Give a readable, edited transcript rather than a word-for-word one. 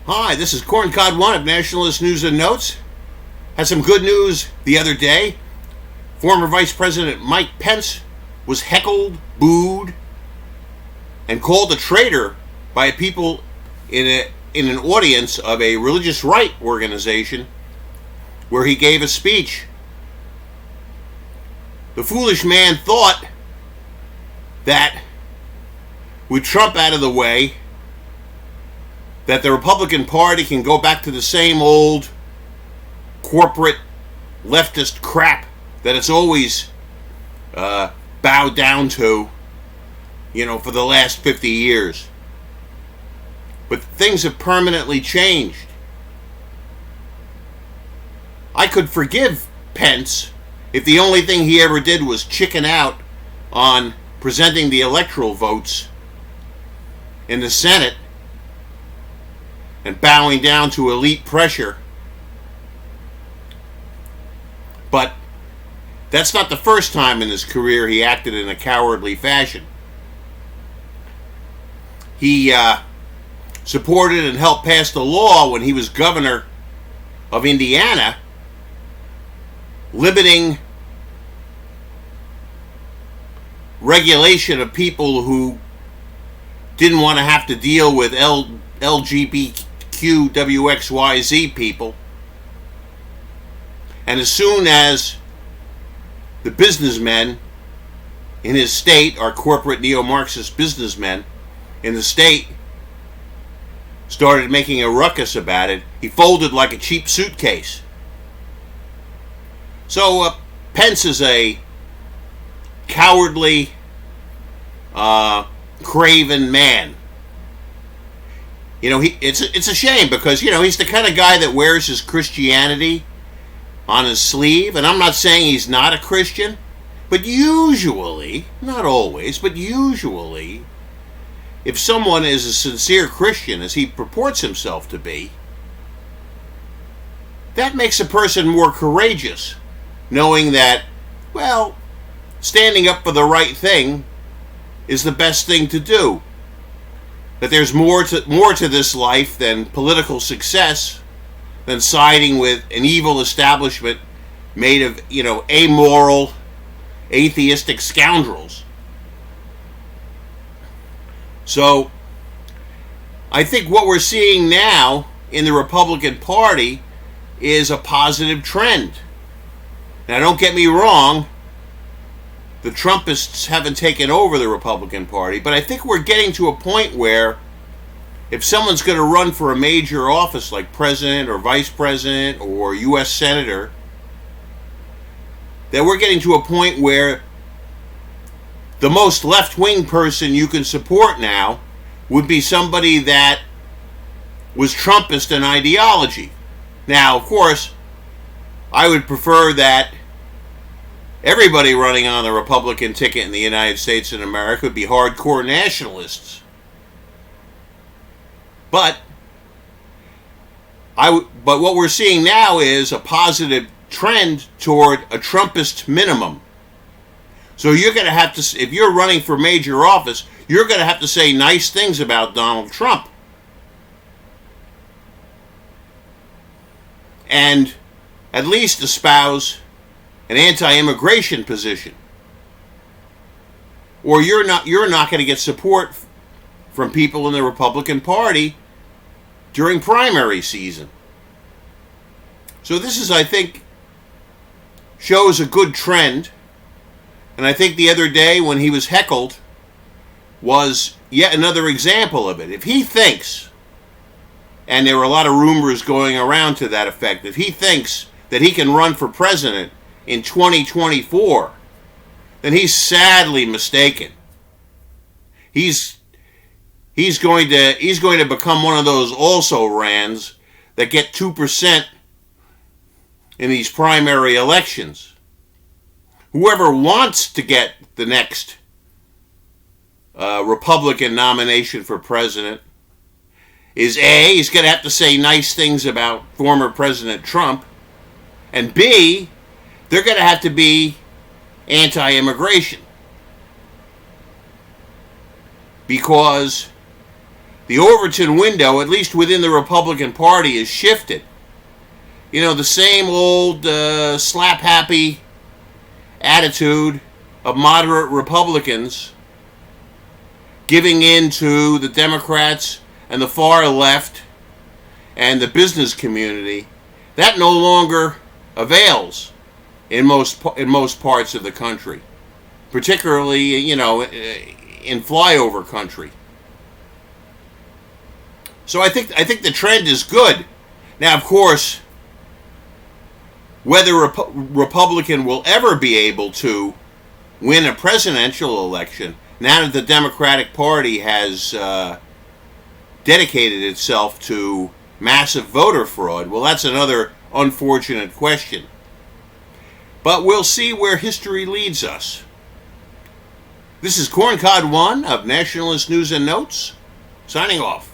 Hi, this is Corncod One of Nationalist News and Notes. Had some good news the other day. Former Vice President Mike Pence was heckled, booed, and called a traitor by people in an audience of a religious right organization where he gave a speech. The foolish man thought that with Trump out of the way, that the Republican Party can go back to the same old corporate leftist crap that it's always bowed down to, for the last 50 years. But things have permanently changed. I could forgive Pence if the only thing he ever did was chicken out on presenting the electoral votes in the Senate and bowing down to elite pressure. But that's not the first time in his career he acted in a cowardly fashion. He supported and helped pass the law when he was governor of Indiana, limiting regulation of people who didn't want to have to deal with LGBTQWXYZ people. And as soon as the businessmen in his state, our corporate neo-Marxist businessmen in the state, started making a ruckus about it, he folded like a cheap suitcase. So Pence is a cowardly, craven man. It's a shame because, he's the kind of guy that wears his Christianity on his sleeve. And I'm not saying he's not a Christian, but usually, not always, but usually, if someone is a sincere Christian, as he purports himself to be, that makes a person more courageous, knowing that, standing up for the right thing is the best thing to do. That there's more to this life than political success, than siding with an evil establishment made of, amoral, atheistic scoundrels. So, I think what we're seeing now in the Republican Party is a positive trend. Now, don't get me wrong, the Trumpists haven't taken over the Republican Party, but I think we're getting to a point where if someone's going to run for a major office like president or vice president or U.S. senator, that we're getting to a point where the most left-wing person you can support now would be somebody that was Trumpist in ideology. Now, of course, I would prefer that everybody running on the Republican ticket in the United States and America would be hardcore nationalists. But what we're seeing now is a positive trend toward a Trumpist minimum. So you're going to have to, if you're running for major office, you're going to have to say nice things about Donald Trump. And at least espouse an anti-immigration position. Or you're not going to get support from people in the Republican Party during primary season. So this is, I think, shows a good trend. And I think the other day when he was heckled was yet another example of it. If he thinks, and there were a lot of rumors going around to that effect, if he thinks that he can run for president in 2024, then he's sadly mistaken. He's going to become one of those also-rans that get 2% in these primary elections. Whoever wants to get the next Republican nomination for president is A, he's going to have to say nice things about former President Trump, and B, they're going to have to be anti-immigration. Because the Overton window, at least within the Republican Party, is shifted. You know, the same old slap-happy attitude of moderate Republicans giving in to the Democrats and the far left and the business community, that no longer avails in most parts of the country, particularly, you know, in flyover country. So I think the trend is good. Now, of course, whether a Republican will ever be able to win a presidential election, now that the Democratic Party has dedicated itself to massive voter fraud, well, that's another unfortunate question. But we'll see where history leads us. This is Corncod One of Nationalist News and Notes, signing off.